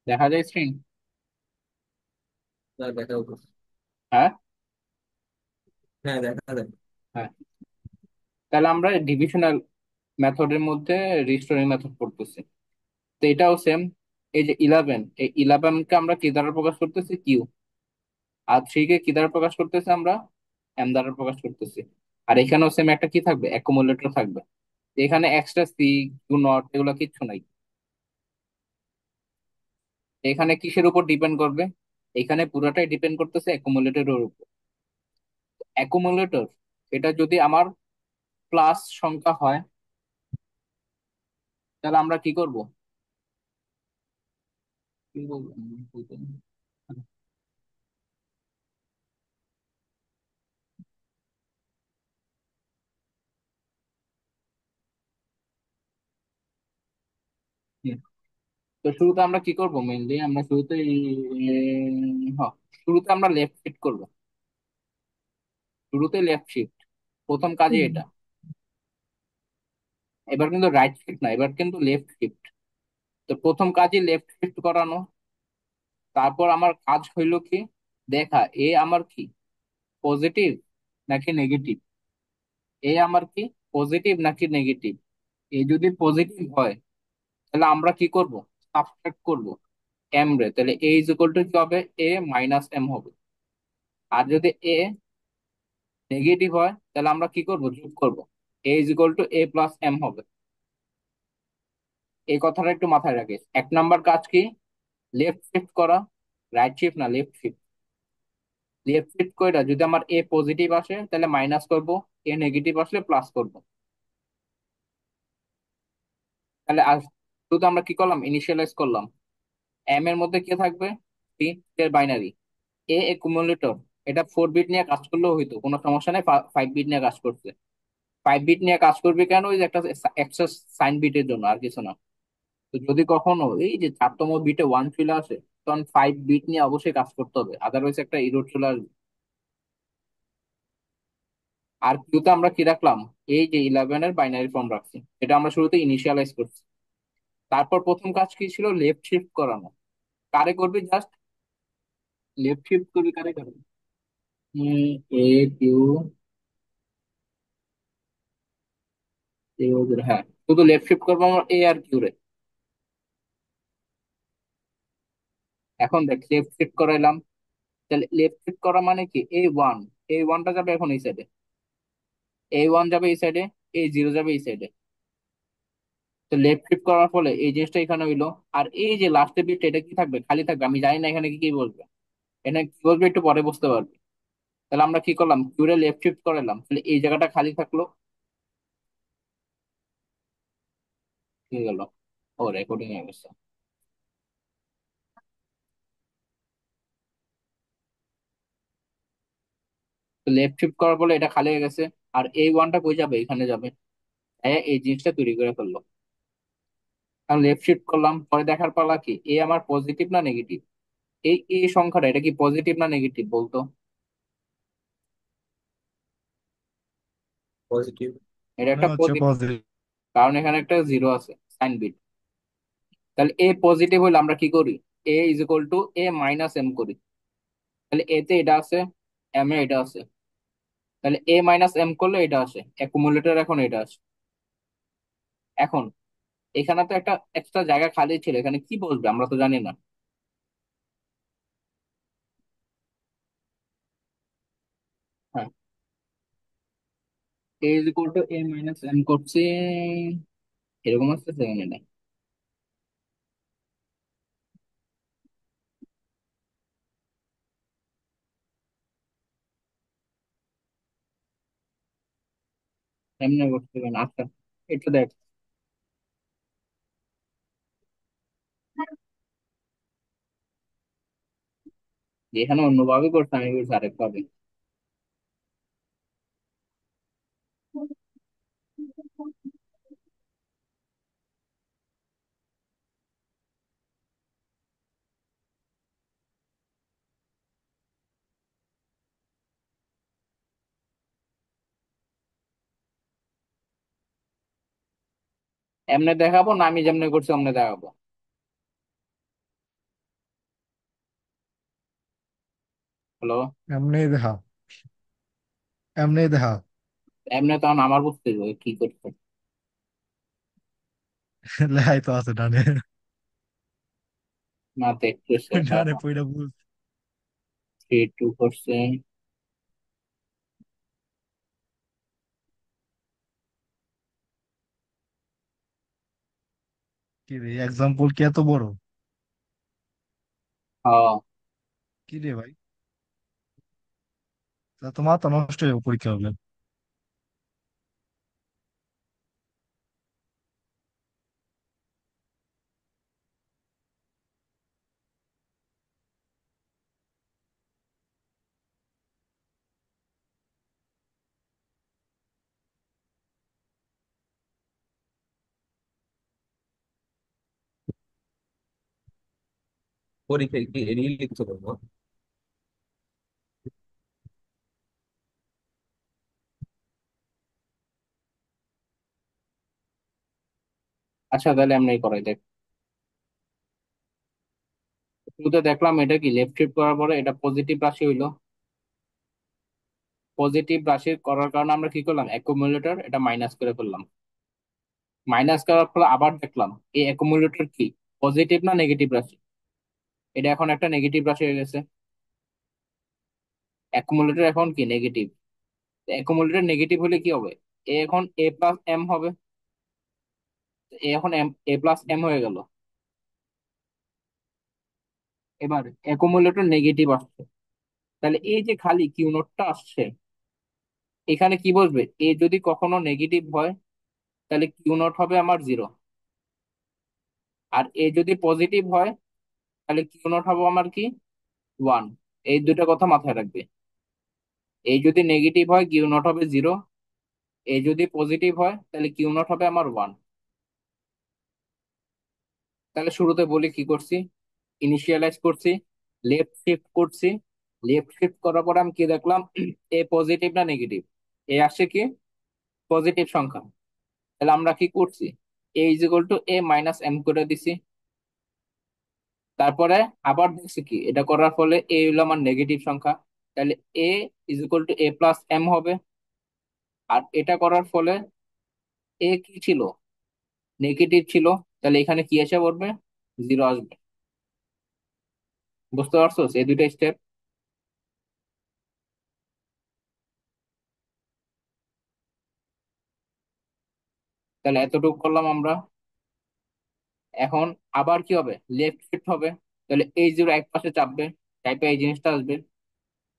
দেখা যায় স্ক্রিন? না, দেখা যাবে। হ্যাঁ। হ্যাঁ, দেখা যায়। হ্যাঁ, তাহলে আমরা ডিভিশনাল মেথডের মধ্যে রিস্টোরিং মেথড পড়তেছি। তো এটাও সেম। এই যে 11, এই 11 কে আমরা কি দ্বারা প্রকাশ করতেছি? কিউ। আর 3 কে কি দ্বারা প্রকাশ করতেছি আমরা? এম দ্বারা প্রকাশ করতেছি। আর এখানেও সেম একটা কি থাকবে? অ্যাকুমুলেটর থাকবে। এখানে এক্সট্রা সি, কিউ নট এগুলো কিচ্ছু নাই। এখানে কিসের উপর ডিপেন্ড করবে? এখানে পুরোটাই ডিপেন্ড করতেছে অ্যাকুমুলেটরের উপর। অ্যাকুমুলেটর, এটা যদি আমার প্লাস সংখ্যা হয়, তাহলে আমরা কি করব? কি বলবো? তো শুরুতে আমরা কি করব? মেইনলি আমরা শুরুতে হ্যাঁ, শুরুতে আমরা লেফট শিফট করব। শুরুতে লেফট শিফট, প্রথম কাজে হুম। এটা। এবার কিন্তু রাইট শিফট না, এবার কিন্তু লেফট শিফট। তো প্রথম কাজে লেফট শিফট করানো। তারপর আমার কাজ হইল কি? দেখা এ আমার কি পজিটিভ নাকি নেগেটিভ। এ আমার কি পজিটিভ নাকি নেগেটিভ। এ যদি পজিটিভ হয়, তাহলে আমরা কি করব? সাবট্রাক্ট করব এম রে। তাহলে এ ইজ ইকুয়াল টু কি হবে? এ মাইনাস এম হবে। আর যদি এ নেগেটিভ হয়, তাহলে আমরা কি করব? যোগ করব। A is equal to A plus M হবে। এই কথাটা একটু মাথায় রাখিস। এক নাম্বার কাজ কি? লেফট শিফট করা। রাইট শিফট না, লেফট শিফট। লেফট শিফট কইরা যদি আমার এ পজিটিভ আসে তাহলে মাইনাস করব, এ নেগেটিভ আসলে প্লাস করব। তাহলে আজ শুধু আমরা কি করলাম? ইনিশিয়ালাইজ করলাম। এম এর মধ্যে কি থাকবে? থ্রি এর বাইনারি। এ একুমুলেটর, এটা 4 বিট নিয়ে কাজ করলেও হইতো, কোনো সমস্যা নেই। 5 বিট নিয়ে কাজ করছে। 5 বিট নিয়ে কাজ করবে কেন? ওই যে একটা এক্সট্রা সাইন বিটের জন্য, আর কিছু না। তো যদি কখনো এই যে 4তম বিটে 1 চলে আসে, তখন 5 বিট নিয়ে অবশ্যই কাজ করতে হবে, আদারওয়াইজ একটা ইরর চলে আসবে। আর কিউতে আমরা কি রাখলাম? এই যে 11-এর বাইনারি ফর্ম রাখছি, এটা আমরা শুরুতে ইনিশিয়ালাইজ করছি। তারপর প্রথম কাজ কি ছিল? লেফট শিফট করানো। কারে করবি? জাস্ট লেফট শিফট করবি। কারে করবি? এ কিউ, হ্যাঁ, শুধু লেফট শিফট করবো আমরা এ আর কিউ রে। এখন দেখ, লেফট শিফট করাইলাম। তাহলে লেফট শিফট করা মানে কি? A1, A1টা যাবে এখন এই সাইডে, A1 যাবে এই সাইডে, A0 যাবে এই সাইডে। তো লেফট শিফট করার ফলে এই জিনিসটা এখানে হইলো। আর এই যে লাস্টের বিটটা, এটা কি থাকবে? খালি থাকবে। আমি জানি না এখানে কি কি বলবে। এখানে কি বলবে একটু পরে বুঝতে পারবে। তাহলে আমরা কি করলাম? কিউরে লেফট শিফট করালাম, তাহলে এই জায়গাটা খালি থাকলো। কি হয়ে গেল? ও, রেকর্ডিং হয়ে গেছে। তো লেফট শিফট করার ফলে এটা খালি হয়ে গেছে। আর A1টা কই যাবে? এখানে যাবে। হ্যাঁ, এই জিনিসটা তৈরি করে ফেললো। কারণ লেফট শিফট করলাম, পরে দেখার পালা কি এ আমার পজিটিভ না নেগেটিভ। এই এ সংখ্যাটা এটা কি পজিটিভ না নেগেটিভ বলতো? পজিটিভ। এটা মনে একটা হচ্ছে পজিটিভ, পজিটিভ। কারণ এখানে একটা জিরো আছে, সাইন বিট। তাহলে এ পজিটিভ হলে আমরা কি করি? A is equal to A minus M করি। তাহলে এতে এটা আছে, এম এ এটা আছে। তাহলে এ মাইনাস এম করলে এটা আসে, অ্যাকুমুলেটর এখন এটা আসে। এখন এখানে তো একটা এক্সট্রা জায়গা খালি ছিল, এখানে কি বসবে আমরা তো জানি না। হ্যাঁ, A is equal to A minus M করছি, এরকম আসতেছে এখানে এটা। এমনি করতে পারেন, আচ্ছা। একটু দেখ, এখানে অন্যভাবে করছে, আমি করছি আরেকভাবে। এমনি দেখাবো না, আমি যেমনি করছি অমনি দেখাবো? হ্যালো। এমনি দেখা, এমনি দেখা। এমনি তখন আমার বুঝতে হবে কি করতে। লেখাই তো আছে ডানে। না দেখতেছে ডানে পইরা বুঝ। 3 2 করছে। কি রে এক্সাম্পল কি এত বড়? হ্যাঁ। কি রে ভাই, তা তো মাথা নষ্ট হয়ে যাবে পরীক্ষা হলে। পরীক্ষায় কি রিল লিখতে পারবো? আচ্ছা তাহলে এমনি করাই দেখ। শুরুতে দেখলাম এটা কি লেফট শিফট করার পরে এটা পজিটিভ রাশি হইলো। পজিটিভ রাশি করার কারণে আমরা কি করলাম, অ্যাকুমুলেটর এটা মাইনাস করে ফেললাম। মাইনাস করার ফলে আবার দেখলাম এই অ্যাকুমুলেটর কি পজিটিভ না নেগেটিভ রাশি। এটা এখন একটা নেগেটিভ রাশি হয়ে গেছে। অ্যাকুমুলেটর এখন কি নেগেটিভ। অ্যাকুমুলেটর নেগেটিভ হলে কি হবে, এ এখন এ প্লাস এম হবে। এ এখন এম এ প্লাস এম হয়ে গেল। এবার অ্যাকুমুলেটর নেগেটিভ আসছে, তাহলে এই যে খালি কিউ নোটটা আসছে, এখানে কি বসবে, এ যদি কখনো নেগেটিভ হয় তাহলে কিউ নট হবে আমার 0। আর এ যদি পজিটিভ হয় তাহলে কিউ নট হবে আমার কি 1। এই দুটো কথা মাথায় রাখবে। এই যদি নেগেটিভ হয় কিউ নট হবে 0। এই যদি পজিটিভ হয় তাহলে কিউ নট হবে আমার 1। তাহলে শুরুতে বলি কি করছি, ইনিশিয়ালাইজ করছি, লেফট শিফট করছি। লেফট শিফট করার পর আমি কি দেখলাম, এ পজিটিভ না নেগেটিভ, এ আসছে কি পজিটিভ সংখ্যা। তাহলে আমরা কি করছি, A is equal to A minus M করে দিছি। তারপরে আবার দেখছি কি এটা করার ফলে এ হলো আমার নেগেটিভ সংখ্যা, তাহলে A is equal to A plus M হবে। আর এটা করার ফলে এ কি ছিল, নেগেটিভ ছিল, তাহলে এখানে কি এসে পড়বে, 0 আসবে। বুঝতে পারছো এই দুইটা স্টেপ। তাহলে এতটুকু করলাম আমরা। এখন আবার কি হবে, লেফট শিফট হবে। তাহলে এই 0 এক পাশে চাপবে, টাইপে এই জিনিসটা আসবে।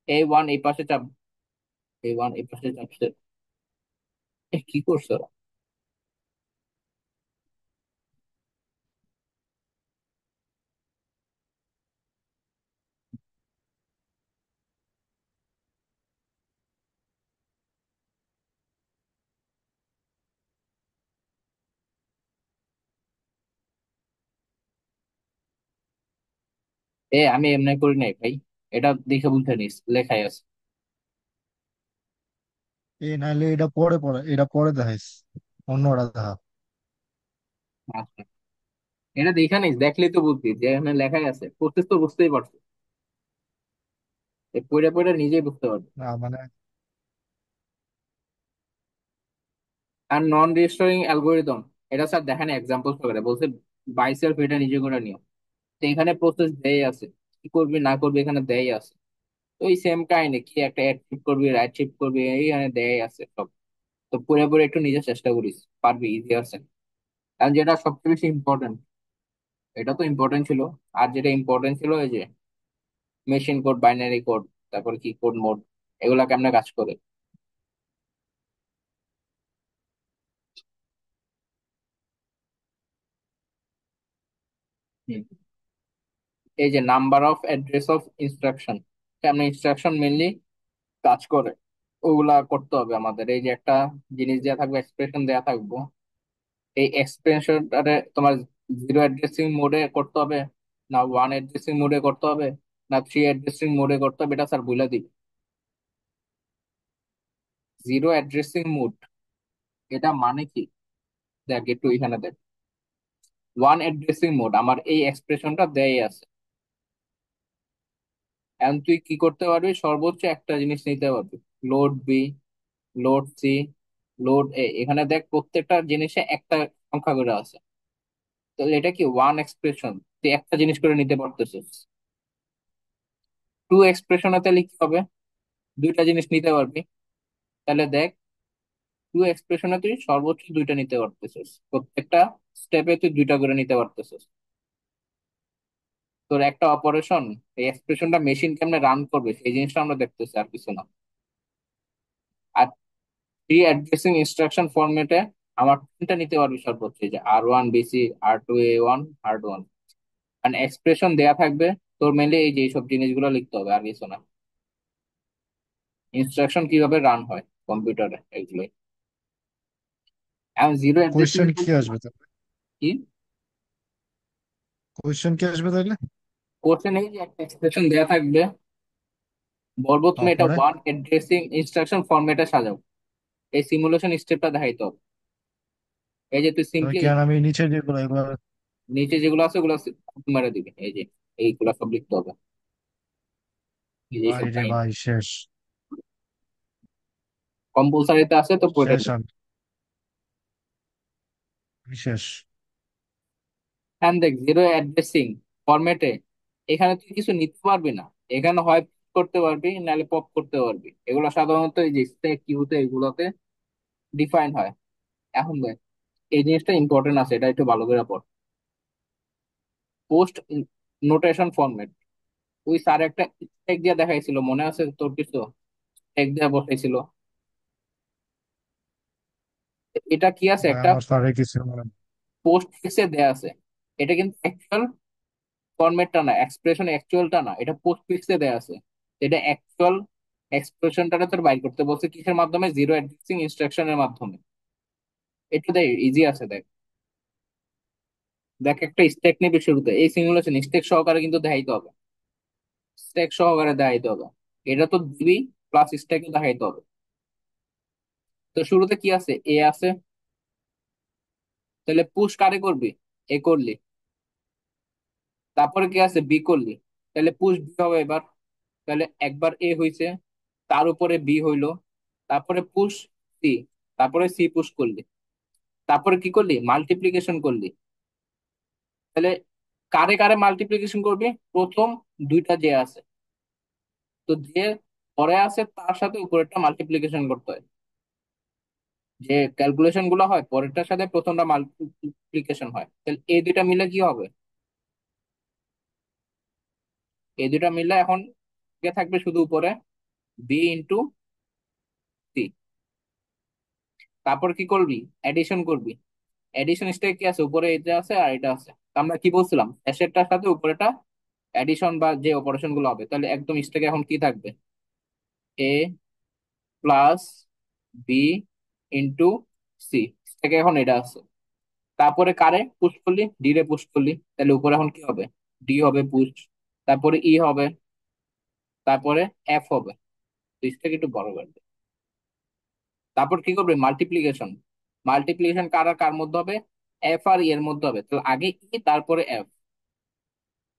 এই 1 এই পাশে চাপবে, এই 1 এই পাশে চাপছে। কি করছো? আমি এমনি করি নাই ভাই, এটা দেখে বুঝে নিস লেখাই আছে। এই নাইলে এটা পরে পড়া, এটা পরে দেখাইস, অন্যরা দেখা। আচ্ছা, এটা দেখে নিস, দেখলেই তো বুঝবি যে এখানে লেখাই আছে, প্রসেস তো বুঝতেই পারছো। পড়ে পড়ে নিজেই বুঝতে পারবে। না মানে, আর নন রেজিস্টারিং অ্যালগোরিদম, এটা স্যার দেখেন এক্সাম্পল সহকারে বলছে, বাইসেলফ এটা নিজে করে নিও। তো এখানে প্রসেস দেই আছে, কি করবি না করবি এখানে দেই আছে। তো ওই সেম কাহিনী, কি একটা অ্যাড শিফট করবি রাইট শিফট করবি এইখানে দেই আছে সব। তো পুরো পুরো একটু নিজে চেষ্টা করিস, পারবি, ইজি আছে। কারণ যেটা সবচেয়ে বেশি ইম্পর্টেন্ট, এটা তো ইম্পর্টেন্ট ছিল। আর যেটা ইম্পর্টেন্ট ছিল এই যে মেশিন কোড, বাইনারি কোড, তারপর কি কোড মোড, এগুলা কেমনে কাজ করে। হুম। এই যে number of address of instruction, কেমন ইনস্ট্রাকশন মেনলি কাজ করে, ওগুলা করতে হবে আমাদের। এই যে একটা জিনিস দেওয়া থাকবে, এক্সপ্রেশন দেওয়া থাকবো, এই এক্সপ্রেশনটারে তোমার 0 অ্যাড্রেসিং মোডে করতে হবে, না 1 অ্যাড্রেসিং মোডে করতে হবে, না 3 অ্যাড্রেসিং মোডে করতে হবে, এটা স্যার বলে দিবে। 0 অ্যাড্রেসিং মোড এটা মানে কি, দেখ একটু এখানে দেখ। 1 অ্যাড্রেসিং মোড আমার এই এক্সপ্রেশনটা দেয় আছে। এখন তুই কি করতে পারবি, সর্বোচ্চ একটা জিনিস নিতে পারবি, load B, load C, load A. এখানে দেখ প্রত্যেকটা জিনিসে একটা সংখ্যা করে আছে। তাহলে এটা কি ওয়ান এক্সপ্রেশন, তুই একটা জিনিস করে নিতে পারতেছিস। টু এক্সপ্রেশনে তাহলে কি হবে, দুইটা জিনিস নিতে পারবি। তাহলে দেখ, টু এক্সপ্রেশনে তুই সর্বোচ্চ দুইটা নিতে পারতেছিস, প্রত্যেকটা স্টেপে তুই দুইটা করে নিতে পারতেছিস। তোর একটা অপারেশন, এই এক্সপ্রেশনটা মেশিন কেমনে রান করবে সেই জিনিসটা আমরা দেখতেছি, আর কিছু না। আর প্রি অ্যাড্রেসিং ইনস্ট্রাকশন ফরম্যাটে আমার তিনটা নিতে পারবি সর্বোচ্চ, এই যে R1 BC, R2 A1, R1। আর এক্সপ্রেশন দেয়া থাকবে, তোর মেনলি এই যে এইসব জিনিসগুলো লিখতে হবে, আর কিছু না। ইনস্ট্রাকশন কিভাবে রান হয় কম্পিউটারে, এগুলোই। এখন জিরো অ্যাড্রেসিং কোয়েশ্চেন কি আসবে তাহলে? কি? কোয়েশ্চেন কি আসবে তাহলে? কোর্সে নেই যে একটা এক্সপ্রেশন দেয়া থাকবে, বলবো তুমি এটা তারপরে ওয়ান অ্যাড্রেসিং ইনস্ট্রাকশন ফরম্যাটে সাজাও। এই সিমুলেশন স্টেপটা দেখাইতে হবে। এই যে তুই তবে সিম্পলি কি আর আমি নিচে যেগুলো এগুলো? নিচে যেগুলো আছে ওগুলো মেরে দিবি, এই যে এইগুলা সব লিখতে হবে, এই যে ভাই সব রে লাইন ভাই, শেষ। কম্পালসারিতে আছে তো পড়ে শেষ দিবি। আমি শেষ। হ্যাঁ দেখ, জিরো অ্যাড্রেসিং ফরম্যাটে এখানে তুই কিছু নিতে পারবি না। এখানে হয় pop করতে পারবি, নাহলে পপ করতে পারবি। এগুলো সাধারণত এই যে স্ট্যাক কিউতে এগুলোতে ডিফাইন হয়। এখন দেখ, এই জিনিসটা ইম্পর্টেন্ট আছে, এটা একটু ভালো করে পড়। পোস্ট নোটেশন ফরম্যাট, ওই স্যার একটা স্ট্যাক দিয়ে দেখাইছিল, মনে আছে তোর কিছু? স্ট্যাক দিয়ে বসাইছিল। এটা কি আছে, ভাই একটা আমার স্যারের কিছু মানে। পোস্ট ফিক্সে দেয়া আছে। এটা কিন্তু অ্যাকচুয়াল ফরম্যাটটা না, এক্সপ্রেশন অ্যাকচুয়ালটা না, এটা পোস্ট ফিক্সে দেয়া আছে। এটা অ্যাকচুয়াল এক্সপ্রেশনটা তোর বাইর করতে বলছে কিসের মাধ্যমে, জিরো অ্যাড্রেসিং ইনস্ট্রাকশনের মাধ্যমে। এটা দেখ ইজি আছে, দেখ। দেখ একটা স্ট্যাক নিবি শুরুতে, এই সিমুলেশন স্ট্যাক সহকারে কিন্তু দেখাইতে হবে, স্ট্যাক সহকারে দেখাইতে হবে। এটা তো দিবি, প্লাস স্ট্যাকে দেখাইতে হবে। তো শুরুতে কি আছে, এ আছে। তাহলে পুশ কারে করবি, এ করলি। তারপরে কি আছে, বি করলি। তাহলে পুশ বি হবে এবার। তাহলে একবার এ হইছে, তার উপরে বি হইলো। তারপরে পুশ সি, তারপরে সি পুশ করলি। তারপরে কি করলি, মাল্টিপ্লিকেশন করলি। তাহলে কারে কারে মাল্টিপ্লিকেশন করবি, প্রথম দুইটা যে আছে, তো যে পরে আছে তার সাথে উপরেরটা মাল্টিপ্লিকেশন করতে হয়। যে ক্যালকুলেশন গুলো হয় পরেরটার সাথে প্রথমটা মাল্টিপ্লিকেশন হয়, তাহলে এই দুইটা মিলে কি হবে, এই দুইটা মিলে এখন কে থাকবে শুধু উপরে, B × সি। তারপর কি করবি, এডিশন করবি। এডিশন স্টেপ কি আছে, উপরে এটা আছে আর এটা আছে। তো আমরা কি বলছিলাম, শেষেরটার সাথে উপরেটা এডিশন বা যে অপারেশন গুলো হবে, তাহলে একদম স্টেকে এখন কি থাকবে, এ প্লাস বি ইন্টু সি। স্টেকে এখন এটা আছে। তারপরে কারে পুশ করলি, ডি রে পুশ করলি, তাহলে উপরে এখন কি হবে, ডি হবে পুশ। তারপরে ই হবে, তারপরে এফ হবে। তো স্টেক একটু বড় করবে। তারপর কি করবে, মাল্টিপ্লিকেশন। মাল্টিপ্লিকেশন কার আর কার মধ্যে হবে, এফ আর ই এর মধ্যে হবে। তাহলে আগে ই তারপরে এফ।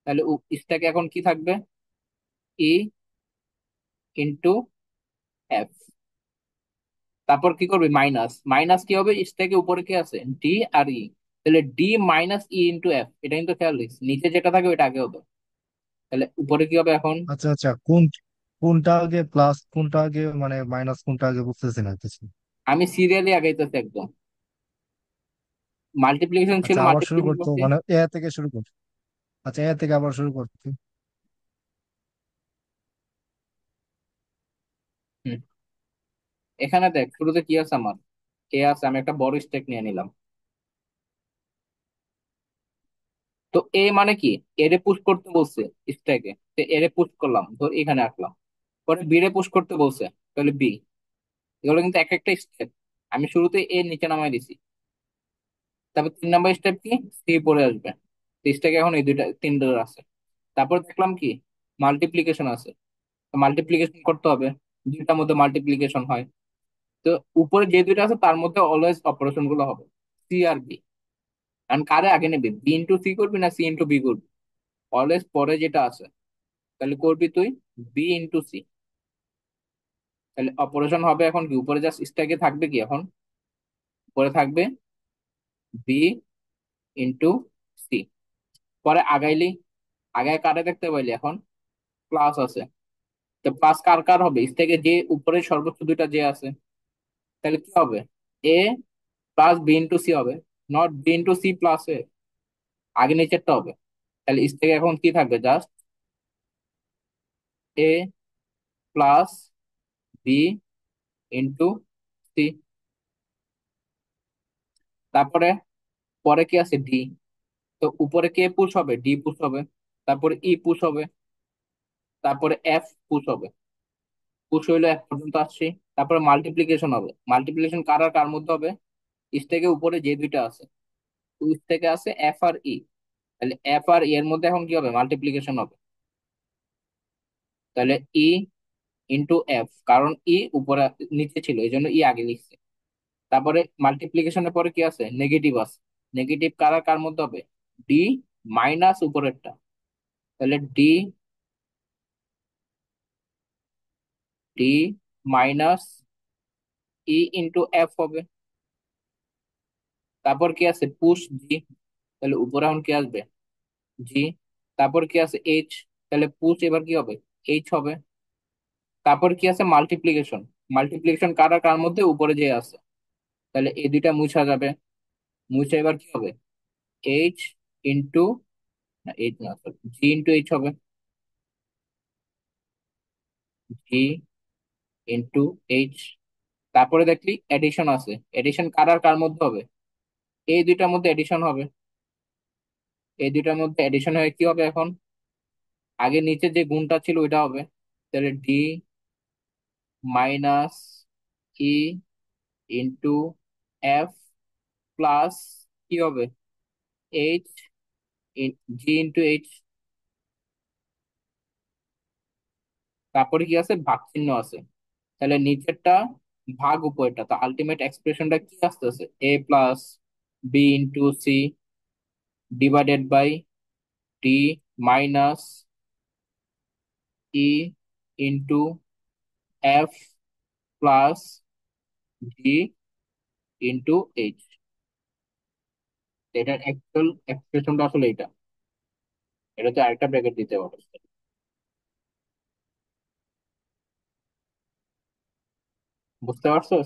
তাহলে স্ট্যাক এখন কি থাকবে, ই ইন্টু এফ। তারপর কি করবে, মাইনাস। মাইনাস কি হবে, স্ট্যাকে উপরে কি আছে, ডি আর ই। তাহলে D minus E into F, এটা কিন্তু খেয়াল রাখিস, নিচে যেটা থাকে ওইটা আগে হবে। তাহলে উপরে কি হবে এখন, আচ্ছা আচ্ছা, কোনটা আগে প্লাস কোনটা আগে মানে মাইনাস কোনটা আগে বুঝতেছি না কিছু। আমি সিরিয়ালি আগাইতেছি একদম। মাল্টিপ্লিকেশন ছিল, আচ্ছা, আবার শুরু মাল্টিপ্লিকেশন করতো করছি। মানে এ থেকে শুরু কর। আচ্ছা, এ থেকে আবার শুরু করতে। হুম, এখানে দেখ শুরুতে কি আছে আমার, এ আছে, আমি একটা বড় স্টেক নিয়ে নিলাম। তো এ মানে কি, এরে পুশ করতে বলছে স্ট্যাকে, তো এরে পুশ করলাম, ধর এখানে আসলাম। পরে বি রে পুশ করতে বলছে, তাহলে বি। এগুলো কিন্তু এক একটা স্টেপ। আমি শুরুতে এ নিচে নামাই দিছি। তারপর 3 নাম্বার স্টেপ কি, সি পরে আসবে। স্টেকে এখন এই দুইটা তিনটা আছে। তারপর দেখলাম কি, মাল্টিপ্লিকেশন আছে, মাল্টিপ্লিকেশন করতে হবে। দুইটার মধ্যে মাল্টিপ্লিকেশন হয়। তো উপরে যে দুইটা আছে তার মধ্যে অলওয়েজ অপারেশন গুলো হবে, সি আর বি। কারণ কারে আগে নেবে, বি ইন্টু সি করবি না সি ইন্টু বি করবি, অলওয়েজ পরে যেটা আছে, তাহলে করবি তুই বি ইন্টু সি। তাহলে অপারেশন হবে এখন কি, উপরে জাস্ট স্ট্যাকে থাকবে কি এখন, উপরে থাকবে বি ইন্টু সি। পরে আগাইলি, আগায় কারে দেখতে পাইলি এখন, প্লাস আছে। তো প্লাস কার কার হবে, স্ট্যাকে যে উপরে সর্বোচ্চ দুইটা যে আছে, তাহলে কি হবে, A plus B into C হবে, not B into C plus A, আগে নিচেরটা হবে। তাহলে স্ট্যাকে এখন কি থাকবে, just A plus B into C. তারপরে পরে কি আছে, ডি। তো উপরে কে পুশ হবে, ডি পুশ হবে। তারপরে ই পুশ হবে। তারপরে এফ পুশ হবে। পুশ হইলো এক পর্যন্ত আসছি। তারপরে মাল্টিপ্লিকেশন হবে, মাল্টিপ্লিকেশন কার আর কার মধ্যে হবে, ইস থেকে উপরে যে দুইটা আছে, ইস থেকে আছে এফ আর ই। তাহলে এফ আর ই এর মধ্যে এখন কি হবে, মাল্টিপ্লিকেশন হবে। তাহলে ই ইন্টু এফ, কারণ ই উপরে নিচে ছিল এই জন্য ই আগে লিখছে। তারপরে মাল্টিপ্লিকেশনের পরে কি আছে, নেগেটিভ আছে। নেগেটিভ কার আর কার মধ্যে হবে, ডি মাইনাস উপরেরটা। তাহলে D, D minus E into F হবে। তারপর কি আছে, পুশ জি। তাহলে উপরে এখন কি আসবে, জি। তারপর কি আছে, এইচ। তাহলে পুশ এবার কি হবে, এইচ হবে। তারপর কি আছে, মাল্টিপ্লিকেশন। মাল্টিপ্লিকেশন কার আর কার মধ্যে, উপরে যে আছে। তাহলে এই দুইটা মুছা যাবে, মুছে এবার কি হবে, এইচ ইন্টু, না এইচ না, জি ইন্টু এইচ হবে। জি ইন্টু এইচ। তারপরে দেখলি এডিশন আছে, এডিশন কার আর কার মধ্যে হবে, এই দুইটার মধ্যে এডিশন হবে। এই দুইটার মধ্যে এডিশন হয়ে কি হবে এখন, আগে নিচে যে গুণটা ছিল ওইটা হবে। তাহলে D minus E into F plus কি হবে, এইচ, জি ইন্টু এইচ। তারপরে কি আছে, ভাগ চিহ্ন আছে। তাহলে নিচেরটা ভাগ উপরেরটা, তো আলটিমেট এক্সপ্রেশনটা কি আসতেছে, A plus B into C divided by D minus E into F plus G into H. এটার অ্যাকচুয়াল এক্সপ্রেশনটা আসলে এটা, এটাতে আরেকটা ব্র্যাকেট দিতে হবে। বুঝতে পারছো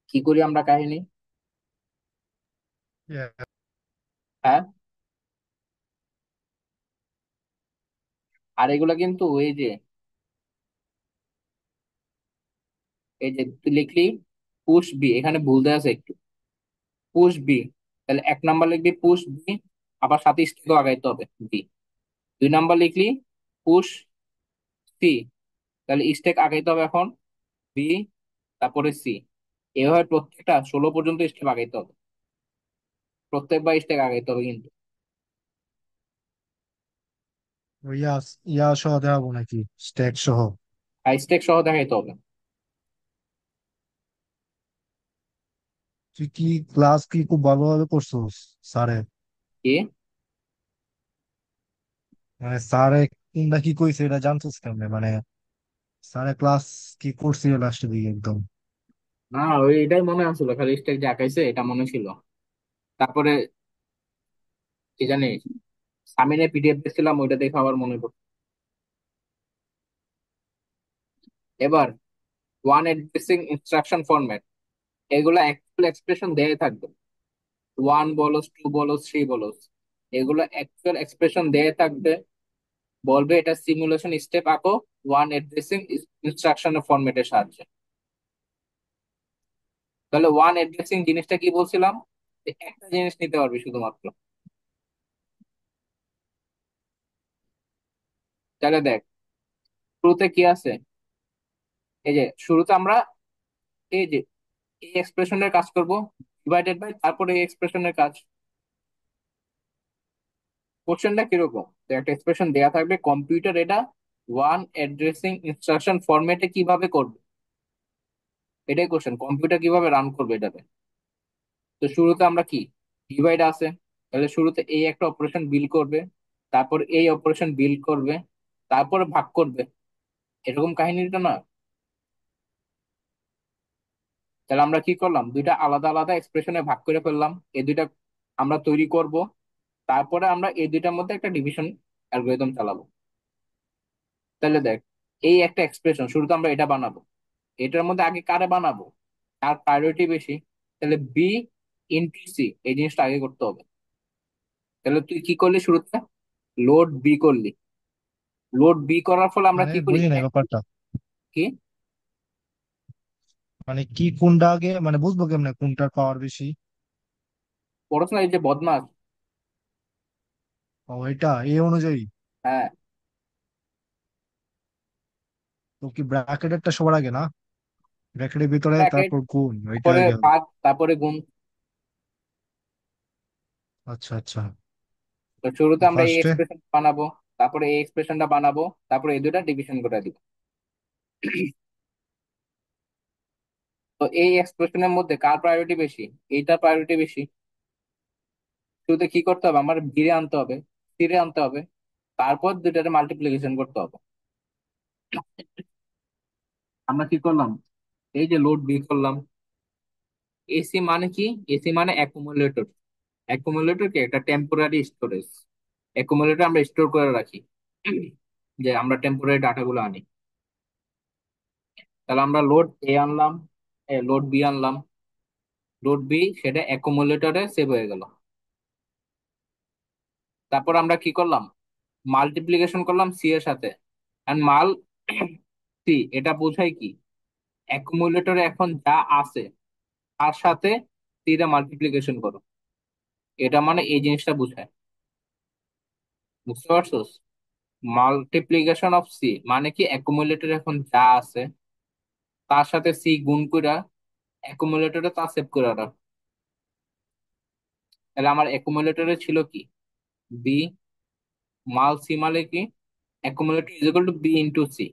কি করি আমরা কাহিনী? Yeah. হ্যাঁ। আর এগুলা কিন্তু এই যে তুই লিখলি পুশ বি, এখানে ভুল দেওয়া আছে একটু, পুশ বি। তাহলে এক নাম্বার লিখবি পুশ বি, আবার সাথে স্টেপও আগাইতে হবে বি। দুই নাম্বার লিখলি পুশ সি, তাহলে স্টেক আগাইতে হবে এখন বি, তারপরে সি। এভাবে প্রত্যেকটা 16 পর্যন্ত স্টেপ আগাইতে হবে, প্রত্যেকবার স্টেক আগাইতে হবে কিন্তু। ইয়া, ইয়া সহ দেখাবো নাকি, স্ট্যাক সহ? আর স্টেক সহ দেখাইতে হবে। তুই কি ক্লাস কি খুব ভালোভাবে করছোস স্যারে? কি, মানে স্যারে কোনটা কি কইছে এটা জানছোস কেমনে, মানে স্যারে ক্লাস কি করছিল লাস্টের দিকে একদম? না ওই এটাই মনে আসলো, খালি স্টেক যে আঁকাইছে এটা মনে ছিল। তারপরে কি জানি, সামিনের পিডিএফ দেখছিলাম, ওইটা দেখে আবার মনে পড়লো। এবার ওয়ান এড্রেসিং ইনস্ট্রাকশন ফরম্যাট, এগুলো অ্যাকচুয়াল এক্সপ্রেশন দেয়া থাকবে, ওয়ান বলস, টু বলস, থ্রি বলস, এগুলো অ্যাকচুয়াল এক্সপ্রেশন দেয়া থাকবে। বলবে এটা সিমুলেশন স্টেপ আঁকো ওয়ান এড্রেসিং ইনস্ট্রাকশনের ফরম্যাটের সাহায্যে। তাহলে ওয়ান এড্রেসিং জিনিসটা কি বলছিলাম, যে একটা জিনিস নিতে পারবি শুধুমাত্র। তাহলে দেখ, শুরুতে কি আছে, এই যে শুরুতে আমরা এই যে এই এক্সপ্রেশনের কাজ করব, ডিভাইডেড বাই তারপরে এই এক্সপ্রেশনের কাজ। কোশ্চেনটা কিরকম, তো একটা এক্সপ্রেশন দেয়া থাকবে, কম্পিউটার এটা ওয়ান অ্যাড্রেসিং ইনস্ট্রাকশন ফরম্যাটে কিভাবে করবে, এটাই কোশ্চেন, কম্পিউটার কিভাবে রান করবে এটাতে। তো শুরুতে আমরা কি, ডিভাইড আছে, তাহলে শুরুতে এই একটা অপারেশন বিল করবে, তারপর এই অপারেশন বিল করবে, তারপরে ভাগ করবে, এরকম কাহিনীটা না। তাহলে আমরা কি করলাম, দুইটা আলাদা আলাদা এক্সপ্রেশনে ভাগ করে ফেললাম, এই দুইটা আমরা তৈরি করব। তারপরে আমরা এই দুইটার মধ্যে একটা ডিভিশন অ্যালগোরিদম চালাবো। তাহলে দেখ, এই একটা এক্সপ্রেশন শুরুতে আমরা এটা বানাবো, এটার মধ্যে আগে কারে বানাবো, আর প্রায়োরিটি বেশি, তাহলে বি ইন্টু সি, এই জিনিসটা আগে করতে হবে। তাহলে তুই কি করলি শুরুতে, লোড বি করলি। লোড বি করার ফলে আমরা মানে কি করি, বুঝি নাই ব্যাপারটা। কি মানে কি কোনটা আগে, মানে বুঝবো কেমনে কোনটার পাওয়ার বেশি? পড়াশোনা, এই যে বদমাস। ও, এটা এই অনুযায়ী। হ্যাঁ, তো কি ব্র্যাকেটেরটা সবার আগে না? ব্র্যাকেটের ভিতরে ব্র্যাকেট, তারপর গুণ, ওইটা তারপরে আগে হবে। ভাগ, তারপরে গুণ। আচ্ছা আচ্ছা। তো শুরুতে আমরা এই ফার্স্টে। এক্সপ্রেশন বানাবো, তারপরে এই এক্সপ্রেশনটা বানাবো, তারপরে এই দুটা ডিভিশন করে দিব। তো এই এক্সপ্রেশনের মধ্যে কার প্রায়োরিটি বেশি, এইটার প্রায়োরিটি বেশি। শুরুতে কি করতে হবে, আমার ভিড়ে আনতে হবে, স্থিরে আনতে হবে, তারপর দুটার মাল্টিপ্লিকেশন করতে হবে। আমরা কি করলাম, এই যে লোড বি করলাম। এসি মানে কি, এসি মানে অ্যাকুমুলেটর। অ্যাকুমুলেটর কি, একটা টেম্পোরারি স্টোরেজ। অ্যাকুমুলেটর আমরা স্টোর করে রাখি, যে আমরা টেম্পোরারি ডাটাগুলো আনি। তাহলে আমরা লোড এ আনলাম, লোড বি আনলাম, লোড বি সেটা অ্যাকুমুলেটরে সেভ হয়ে গেল। তারপর আমরা কি করলাম, মাল্টিপ্লিকেশন করলাম সি এর সাথে। এন্ড মাল সি এটা বোঝায় কি, অ্যাকুমুলেটরে এখন যা আছে তার সাথে সি টা মাল্টিপ্লিকেশন করো, এটা মানে এই জিনিসটা বোঝায়। বুঝতে পারছোস, মাল্টিপ্লিকেশন অফ সি মানে কি, অ্যাকুমুলেটরে এখন যা আছে তার সাথে সি গুণ কইরা অ্যাকুমুলেটরে তা সেভ করে রাখ। তাহলে আমার অ্যাকুমুলেটরে ছিল কি, বি, মাল সি মানে কি, accumulator is equal to B into C.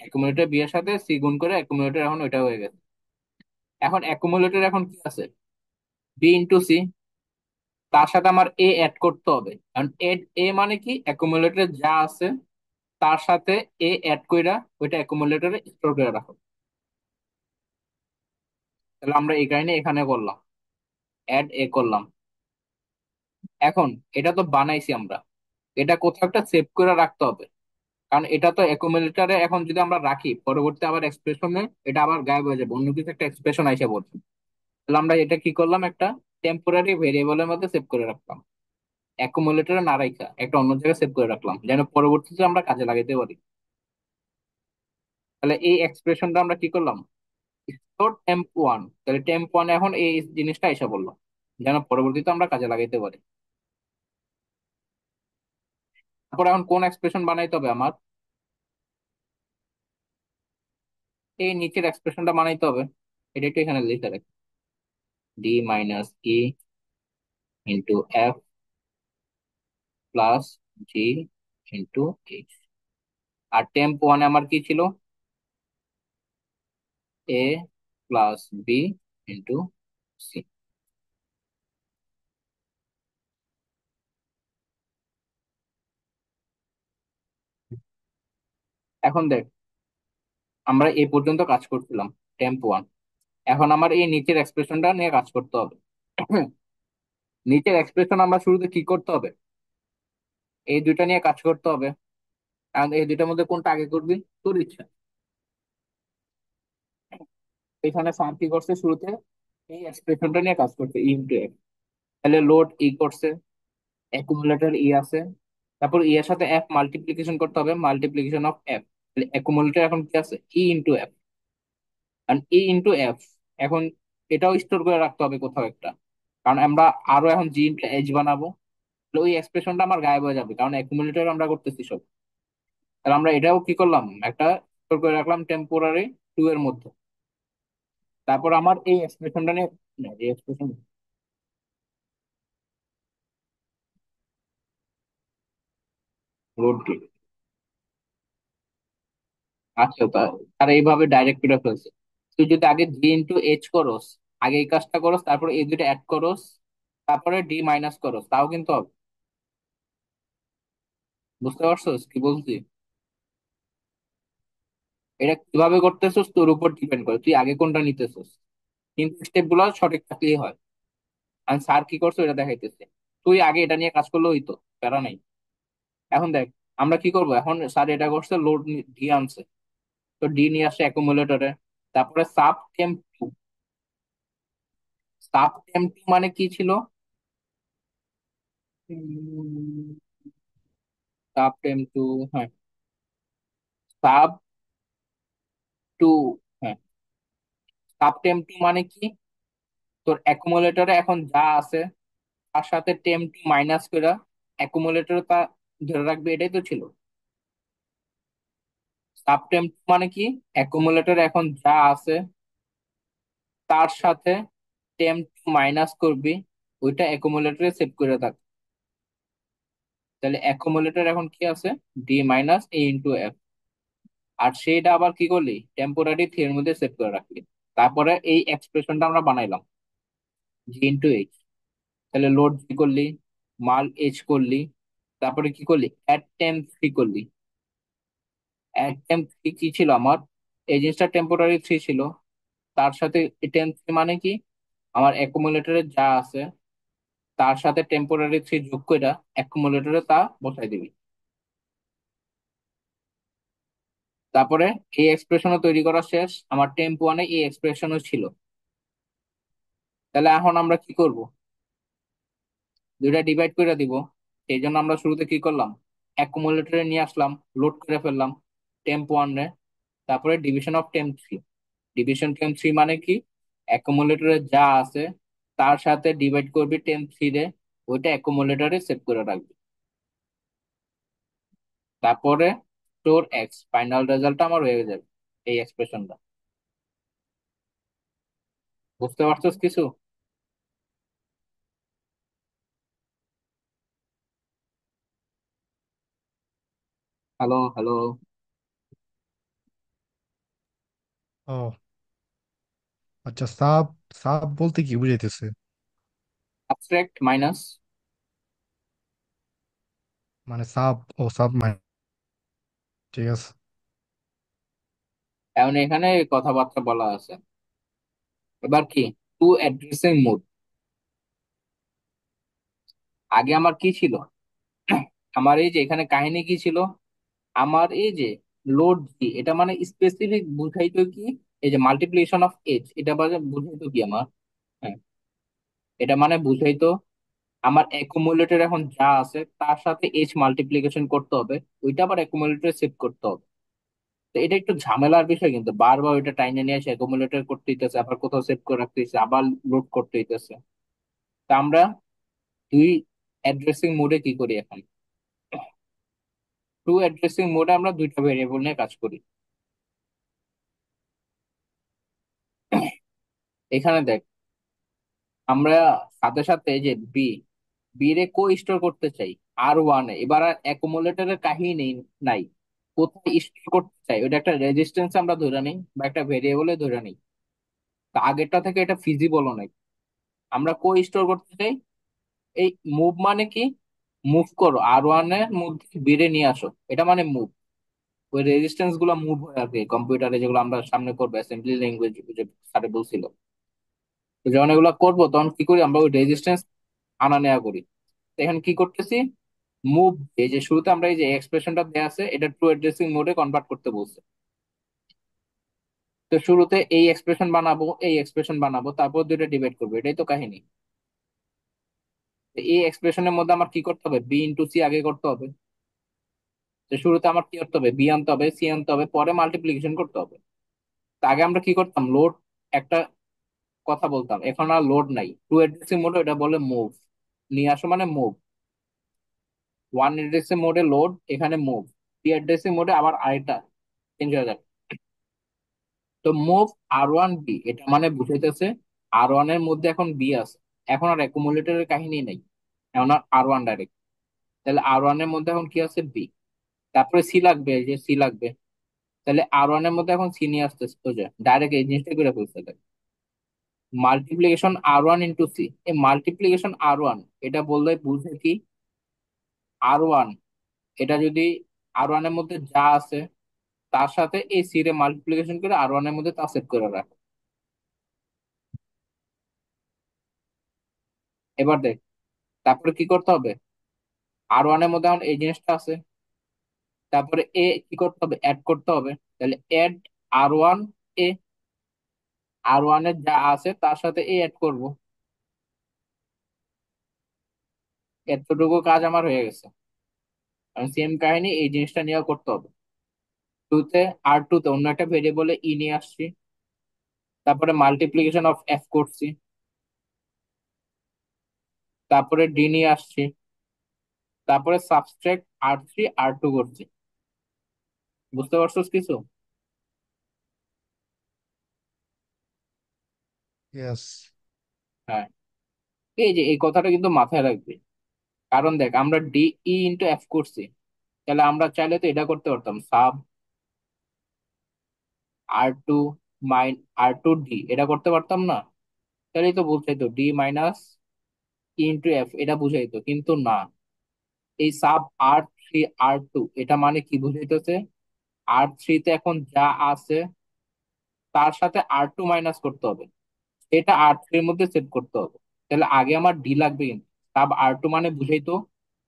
Accumulator B এর সাথে সি গুণ করে অ্যাকুমুলেটর এখন ওইটা হয়ে গেছে। এখন অ্যাকুমুলেটর এখন কি আছে, বি ইন্টু সি, তার সাথে আমার এ অ্যাড করতে হবে। কারণ এড এ মানে কি, অ্যাকুমুলেটরে যা আছে তার সাথে এ অ্যাড কইরা ওইটা অ্যাকুমুলেটরে স্টোর করে রাখো। তাহলে আমরা এই কাহিনী এখানে করলাম, অ্যাড এ করলাম। এখন এটা তো বানাইছি আমরা, এটা কোথাও একটা সেভ করে রাখতে হবে। কারণ এটা তো অ্যাকুমুলেটরে এখন যদি আমরা রাখি, পরবর্তী আবার এক্সপ্রেশনে এটা আবার গায়েব হয়ে যাবে, অন্য কিছু একটা এক্সপ্রেশন আইসা বলছে। তাহলে আমরা এটা কি করলাম, একটা টেম্পোরারি ভেরিয়েবলের মধ্যে সেভ করে রাখলাম, অ্যাকুমুলেটরে না রাখা একটা অন্য জায়গায় সেভ করে রাখলাম, যেন পরবর্তীতে আমরা কাজে লাগাইতে পারি। তাহলে এই এক্সপ্রেশনটা আমরা কি করলাম, স্টোর টেম্প ওয়ান। তাহলে টেম্প ওয়ান এখন এই জিনিসটা এসে বললো, যেন পরবর্তীতে আমরা কাজে লাগাইতে পারি। তারপর এখন কোন এক্সপ্রেশন বানাইতে হবে আমার, এই নিচের এক্সপ্রেশনটা বানাইতে হবে। এটা একটু এখানে লিখে রাখি, D minus E into F plus G into H. আর টেম্প ওয়ানে আমার কি ছিল, এ প্লাস বি ইন্টু সি। এখন দেখ, আমরা এই পর্যন্ত কাজ করছিলাম টেম্প ওয়ান। এখন আমার এই নিচের এক্সপ্রেশনটা নিয়ে কাজ করতে হবে। নিচের এক্সপ্রেশন আমরা শুরুতে কি করতে হবে, এই দুইটা নিয়ে কাজ করতে হবে। কারণ এই দুইটার মধ্যে কোনটা আগে করবি, তোর ইচ্ছা। এখানে স্যার কি করছে, শুরুতে এই এক্সপ্রেশনটা নিয়ে কাজ করছে, ইন্টু এফ। তাহলে লোড ই করছে, অ্যাকুমুলেটর ই আছে, তারপর ই এর সাথে এফ মাল্টিপ্লিকেশন করতে হবে, মাল্টিপ্লিকেশন অফ এফ। তাহলে অ্যাকুমুলেটর এখন কি আছে, ই ইন্টু এফ। কারণ ই ইন্টু এফ, এখন এটাও স্টোর করে রাখতে হবে কোথাও একটা। কারণ আমরা আরো এখন জি ইন্টু এইচ বানাবো, তাহলে ওই এক্সপ্রেশনটা আমার গায়েব হয়ে যাবে, কারণ অ্যাকুমুলেটর আমরা করতেছি সব। তাহলে আমরা এটাও কি করলাম, একটা স্টোর করে রাখলাম টেম্পোরারি টু এর মধ্যে। তারপর আমার এই এক্সপ্রেশনটা নিয়ে, না, এই এক্সপ্রেশন লোড কি, আচ্ছা তার এইভাবে ডাইরেক্ট করে ফেলছে। তুই যদি আগে জি ইন্টু এইচ করস, আগে এই কাজটা করস, তারপরে এই দুটো অ্যাড করস, তারপরে ডি মাইনাস করস, তাও কিন্তু হবে। বুঝতে পারছস কি বলছি? এটা কিভাবে করতেছস তোর উপর ডিপেন্ড করে, তুই আগে কোনটা নিতেছস, কিন্তু স্টেপ গুলো সঠিক থাকলেই হয়। আমি স্যার কি করছো এটা দেখাইতেছে, তুই আগে এটা নিয়ে কাজ করলে হইতো, প্যারা নাই। এখন দেখ আমরা কি করব, এখন স্যার এটা করছে লোড ডি আনছে, তো ডি নিয়ে আসছে অ্যাকুমুলেটরে। তারপরে sub temp two, sub temp two মানে কি ছিল, সাব টেম্প টু, হ্যাঁ সাব টু, হ্যাঁ সাব টেম্প টু মানে কি, তোর অ্যাকুমুলেটরে এখন যা আছে তার সাথে টেম্প টু মাইনাস করে অ্যাকুমুলেটরে তা ধরে রাখবে, এটাই তো ছিল। সাব টেম্প টু মানে কি, অ্যাকুমুলেটরে এখন যা আছে তার সাথে টেম্প টু মাইনাস করবি, ওইটা অ্যাকুমুলেটরে সেভ করে থাক। তাহলে অ্যাকুমুলেটর এখন কি আছে, ডি মাইনাস এ ইন্টু এফ, আর সেইটা আবার কি করলি টেম্পোরারি থ্রি এর মধ্যে সেভ করে রাখলি। তারপরে এই এক্সপ্রেশনটা আমরা বানাইলাম জি ইন্টু এইচ। তাহলে লোড জি করলি, মাল এইচ করলি, তারপরে কি করলি অ্যাট টেম্প থ্রি করলি। অ্যাট টেম্প থ্রি কি ছিল আমার, এই জিনিসটা টেম্পোরারি থ্রি ছিল, তার সাথে টেম্প থ্রি মানে কি, আমার অ্যাকুমুলেটরে যা আছে তার সাথে টেম্পোরারি থ্রি যোগ করে অ্যাকুমুলেটরে তা বসাই দিবি। তারপরে এই এক্সপ্রেশনও তৈরি করা শেষ, আমার টেম্প ওয়ানে এই এক্সপ্রেশনও ছিল। তাহলে এখন আমরা কি করব, দুইটা ডিভাইড করে দিব। সেই জন্য আমরা শুরুতে কি করলাম, অ্যাকুমুলেটরে নিয়ে আসলাম, লোড করে ফেললাম টেম্প ওয়ান রে। তারপরে division of temp three, division temp three মানে কি, অ্যাকুমুলেটরে যা আছে তার সাথে ডিভাইড করবি টেম্প থ্রি রে, ওইটা অ্যাকুমুলেটরে সেভ করে রাখবি। তারপরে স্টোর এক্স, ফাইনাল রেজাল্টটা আমার হয়ে যাবে এই এক্সপ্রেশনটা। বুঝতে পারছস কিছু? Hello hello. ও আচ্ছা, সাব সাব বলতে কি বুঝাইতেছে? Abstract minus. মানে সাব, ও সাব মানে, ঠিক আছে। এখন এখানে কথাবার্তা বলা আছে। এবার কি, টু অ্যাড্রেসিং মোড। আগে আমার কি ছিল, আমার এই যে এখানে কাহিনী কি ছিল, আমার এই যে লোড জি এটা মানে স্পেসিফিক বুঝাইতো কি, এই যে মাল্টিপ্লিকেশন অফ এজ এটা বুঝাইতো কি আমার, হ্যাঁ এটা মানে বুঝাইতো আমার অ্যাকুমুলেটর এখন যা আছে তার সাথে এজ মাল্টিপ্লিকেশন করতে হবে, ওইটা আবার অ্যাকুমুলেটরে সেভ করতে হবে। তো এটা একটু ঝামেলার বিষয়, কিন্তু বারবার ওইটা টাইনে নিয়ে এসে অ্যাকুমুলেটর করতে হইতেছে, আবার কোথাও সেভ করে রাখতে হইতেছে, আবার লোড করতে হইতেছে। তা আমরা দুই অ্যাড্রেসিং মোডে কি করি এখন, টু অ্যাড্রেসিং মোডে আমরা দুইটা ভেরিয়েবল নিয়ে কাজ করি। এখানে দেখ, আমরা সাথে সাথে যে বি, বি রে কো স্টোর করতে চাই আর ওয়ান এ, এবার আর অ্যাকুমুলেটরের কাহিনী নাই, কোথায় স্টোর করতে চাই ওটা একটা রেজিস্ট্যান্স আমরা ধরে নিই বা একটা ভেরিয়েবলে ধরে নিই। তা আগেরটা থেকে এটা ফিজিবল নয়, আমরা কো স্টোর করতে চাই। এই মুভ মানে কি, মুভ করো আর ওয়ান এর মধ্যে বিরে নিয়ে আসো, এটা মানে মুভ। ওই রেজিস্ট্যান্স গুলো মুভ হয় আর কি কম্পিউটারে, যেগুলো আমরা সামনে করবো অ্যাসেম্বলি ল্যাঙ্গুয়েজ, যে স্যারে বলছিল। তো যখন এগুলো করবো তখন কি করি, আমরা ওই রেজিস্ট্যান্স আনা নেওয়া করি। তো এখন কি করতেছি, মুভ, এই যে শুরুতে আমরা এই যে এক্সপ্রেশনটা দেওয়া আছে এটা ট্রু অ্যাড্রেসিং মোডে কনভার্ট করতে বলছে। তো শুরুতে এই এক্সপ্রেশন বানাবো, এই এক্সপ্রেশন বানাবো, তারপর দুইটা ডিভাইড করবো, এটাই তো কাহিনী। তো এই এক্সপ্রেশনের মধ্যে আমার কি করতে হবে, বি ইন্টু সি আগে করতে হবে। তো শুরুতে আমার কি করতে হবে, বি আনতে হবে, সি আনতে হবে, পরে মাল্টিপ্লিকেশন করতে হবে। তা আগে আমরা কি করতাম, লোড একটা কথা বলতাম, এখন আর লোড নাই, টু অ্যাড্রেসিং মোডে এটা বলে মুভ, নিয়ে আসো মানে মুভ। ওয়ান অ্যাড্রেসিং মোডে লোড, এখানে মুভ। থ্রি অ্যাড্রেসিং মোডে আবার আরেকটা চেঞ্জ হয়ে যাবে। তো মুভ আর ওয়ান বি, এটা মানে বুঝাইতেছে আর ওয়ান এর মধ্যে এখন বি আছে, এখন আর অ্যাকুমুলেটরের কাহিনী নাই, এখন আর ওয়ান ডাইরেক্ট। তাহলে আর ওয়ান এর মধ্যে এখন কি আছে, বি। তারপরে সি লাগবে, এই যে সি লাগবে, তাহলে আর ওয়ান এর মধ্যে এখন সি নিয়ে আসতেছে, তো যে ডাইরেক্ট এই জিনিসটা করে ফেলছে। মাল্টিপ্লিকেশন আর ওয়ান ইন্টু সি, এই মাল্টিপ্লিকেশন আর ওয়ান এটা বললে বুঝে কি, আর ওয়ান এটা যদি আর ওয়ান এর মধ্যে যা আছে তার সাথে এই সি রে মাল্টিপ্লিকেশন করে R1 এর মধ্যে তা সেট করে রাখো। এবার দেখ, তারপরে কি করতে হবে, R1 এর মধ্যে এখন এই জিনিসটা আছে, তারপরে এ কি করতে হবে, অ্যাড করতে হবে। তাহলে অ্যাড R1 এ, R1 এর যা আছে তার সাথে এ অ্যাড করব। এতটুকু কাজ আমার হয়ে গেছে। আমি সেম কাহিনী এই জিনিসটা নিয়েও করতে হবে। টুতে, R2 তে অন্য একটা ভেরিয়েবলে ই নিয়ে আসছি, তারপরে মাল্টিপ্লিকেশন অফ এফ করছি, তারপরে ডি নিয়ে আসছি, তারপরে সাবট্রাক্ট R3 R2 করছি। বুঝতে পারছোস কিছু? ইয়েস। হ্যাঁ, এই যে এই কথাটা কিন্তু মাথায় রাখবি। কারণ দেখ, আমরা ডি ইন্টু এফ করছি, তাহলে আমরা চাইলে তো এটা করতে পারতাম, সাব R2 R2 ডি, এটা করতে পারতাম না? তাহলেই তো বুঝাইতো ডি মাইনাস ইন্টু এফ, এটা বুঝাইতো, কিন্তু না। এই সাব R3 R2, এটা মানে কি বুঝাইতেছে, R3 তে এখন যা আছে তার সাথে R2 মাইনাস করতে হবে, এটা R3 এর মধ্যে সেট করতে হবে। তাহলে আগে আমার ডি লাগবে, কিন্তু সাব R2 মানে বুঝাইতো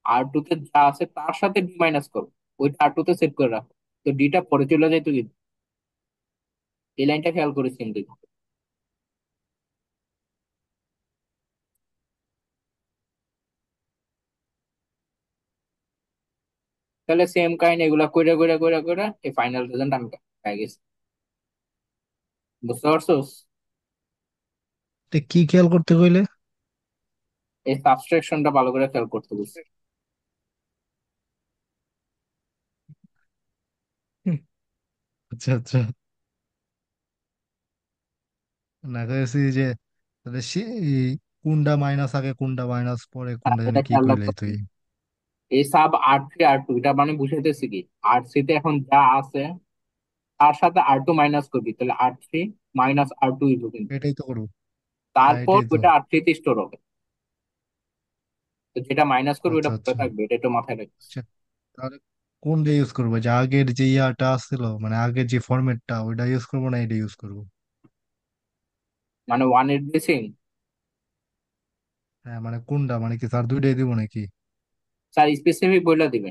R2 তে যা আছে তার সাথে ডি মাইনাস করো, ওইটা R2 তে সেট করে রাখো। তো ডিটা পরে চলে যাইতো কিন্তু। এই লাইনটা খেয়াল করিস কিন্তু। তাহলে সেম কাহিনী এগুলা কইরা কইরা কইরা কইরা এই ফাইনাল রেজাল্ট আমি পাই গেছি। বুঝতে পারছোস? তো কি খেয়াল করতে কইলে? এই সাবস্ট্রাকশনটা ভালো করে খেয়াল করতে বলছি। হুম, আচ্ছা আচ্ছা। না কইছি যে তাহলে কোনটা মাইনাস আগে কোনটা মাইনাস পরে কোনটা জানি এটা কি খেয়াল কইলে রাখতে তুই? হবে। এই সাব R3 R2, এটা মানে বুঝাইতেছি কি, R3 তে এখন যা আছে তার সাথে R2 মাইনাস করবি, তাহলে R3 মাইনাস R2 হইব কিন্তু। এটাই তো করবো। হ্যাঁ তারপর এটাই তো। ওটা R3 তে স্টোর হবে। তো যেটা মাইনাস করবে ওটা আচ্ছা পরে আচ্ছা থাকবে, এটা একটু মাথায় রাখবি। আচ্ছা। তাহলে কোনটা ইউজ করবো, যে আগের যে ইয়াটা আসছিল মানে আগের যে ফরম্যাটটা ওইটা ইউজ করবো না এটা ইউজ করবো? মানে 1 এর বেসিং। হ্যাঁ মানে কোনটা, মানে কি স্যার দুইটাই দিব নাকি? স্যার স্পেসিফিক বইলা দিবে,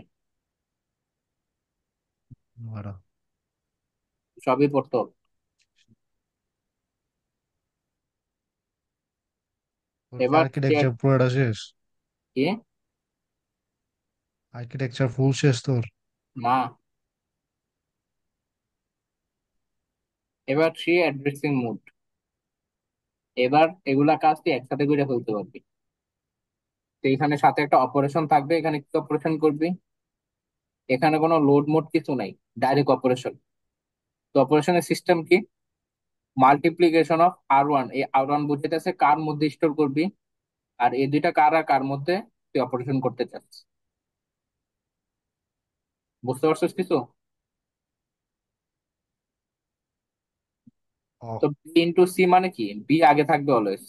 ওরা সবই পড়তে হবে। তোর কি এবার আর্কিটেকচার পুরোটা শেষ? কি, আর্কিটেকচার ফুল শেষ তোর? না, এবার 3 অ্যাড্রেসিং মোড। এবার এগুলা কাজ তুই একসাথে করে ফেলতে পারবি। তো এখানে সাথে একটা অপারেশন থাকবে, এখানে কি অপারেশন করবি, এখানে কোনো লোড মোড কিছু নাই, ডাইরেক্ট অপারেশন। তো অপারেশনের সিস্টেম কি, মাল্টিপ্লিকেশন অফ R1, এই R1 বুঝাইতেছে কার মধ্যে স্টোর করবি, আর এই দুইটা কার আর কার মধ্যে তুই অপারেশন করতে চাচ্ছিস। বুঝতে পারছিস কিছু? ও তো বি ইন্টু সি মানে কি, বি আগে থাকবে always.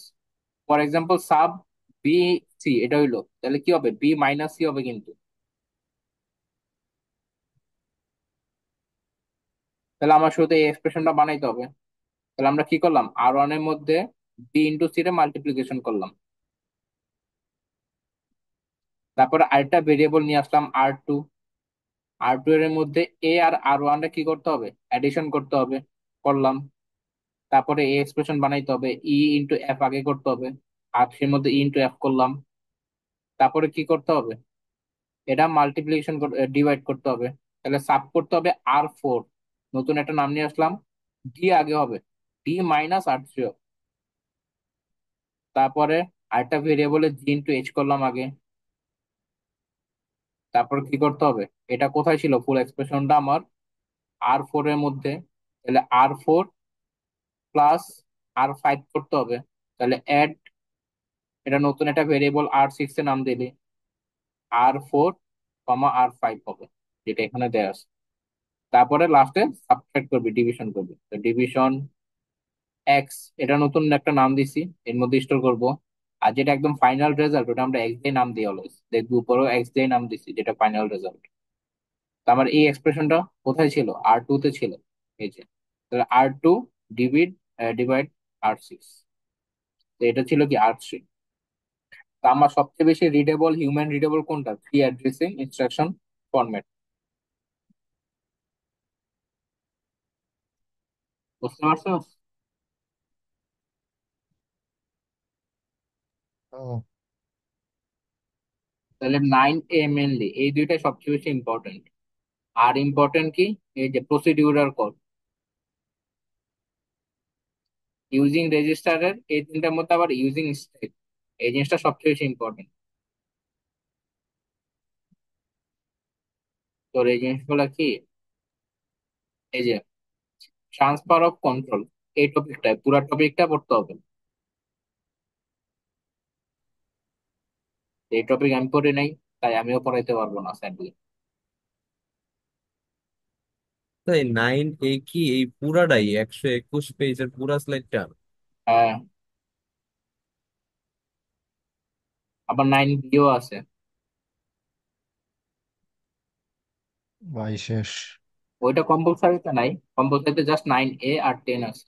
For example sub B C, এটা হইলো, তাহলে কি হবে, বি মাইনাস সি হবে কিন্তু। তাহলে আমার শুরুতে এই এক্সপ্রেশনটা বানাইতে হবে। তাহলে আমরা কি করলাম, R1 এর মধ্যে বি ইন্টু সি রে মাল্টিপ্লিকেশন করলাম, তারপরে আরেকটা ভেরিয়েবল নিয়ে আসলাম R2। R2 এর মধ্যে এ আর R1 রে কি করতে হবে, অ্যাডিশন করতে হবে, করলাম। তারপরে এই এক্সপ্রেশন বানাইতে হবে, ই ইন্টু এফ আগে করতে হবে, R3 এর মধ্যে ই ইন্টু এফ করলাম। তারপরে কি করতে হবে, এটা মাল্টিপ্লিকেশন ডিভাইড করতে হবে। তাহলে সাব করতে হবে R4, নতুন একটা নাম নিয়ে আসলাম, ডি আগে হবে, ডি মাইনাস R3। তারপরে আরেকটা ভেরিয়েবলে জি ইন্টু এইচ করলাম আগে। তারপর কি করতে হবে, এটা কোথায় ছিল, ফুল এক্সপ্রেশনটা আমার R4 এর মধ্যে, তাহলে R4 প্লাস R5 করতে হবে। তাহলে অ্যাড, এটা নতুন একটা ভেরিয়েবল R6 এর নাম দিলি, R4 কমা R5 হবে, যেটা এখানে দেয়া আছে। তারপরে লাস্টে সাবট্রাক্ট করবি, ডিভিশন করবি, তো ডিভিশন এক্স, এটা নতুন একটা নাম দিছি, এর মধ্যে স্টোর করব। আর যেটা একদম ফাইনাল রেজাল্ট ওটা আমরা এক্স দিয়ে নাম দিই অলওয়েজ, দেখবি উপরেও এক্স দিয়ে নাম দিছি, যেটা ফাইনাল রেজাল্ট। আমার এই এক্সপ্রেশনটা কোথায় ছিল? R2 তে ছিল। এই যে, তাহলে R2 ডিভাইড ডিভাইড R6, তো এটা ছিল কি R3। তো আমার সবচেয়ে বেশি রিডেবল, হিউম্যান রিডেবল কোনটা? Free addressing instruction format. বুঝতে পারছো? ও, তাহলে 9A মেনলি এই দুইটাই সবচেয়ে বেশি ইম্পর্টেন্ট। আর ইম্পর্টেন্ট কি? এই যে প্রসিডিউরাল কল, ইউজিং রেজিস্টারের, এই তিনটার মধ্যে আবার ইউজিং স্টেট, এই জিনিসটা সবচেয়ে বেশি ইম্পর্টেন্ট। তো এই জিনিসগুলো কি? এই যে ট্রান্সফার অফ কন্ট্রোল, এই টপিকটা, পুরো টপিকটা পড়তে হবে। এই টপিক আমি পড়ি নাই, তাই আমিও পড়াইতে পারবো না স্যারলি। তাই 9A কি এই পুরাটাই 121 পেজের পুরা স্লাইডটা? হ্যাঁ, আবার 9B ও আছে। ভাই শেষ। ওইটা কম্পালসারিতে নাই, কম্পালসারিতে জাস্ট 9A আর 10 আছে।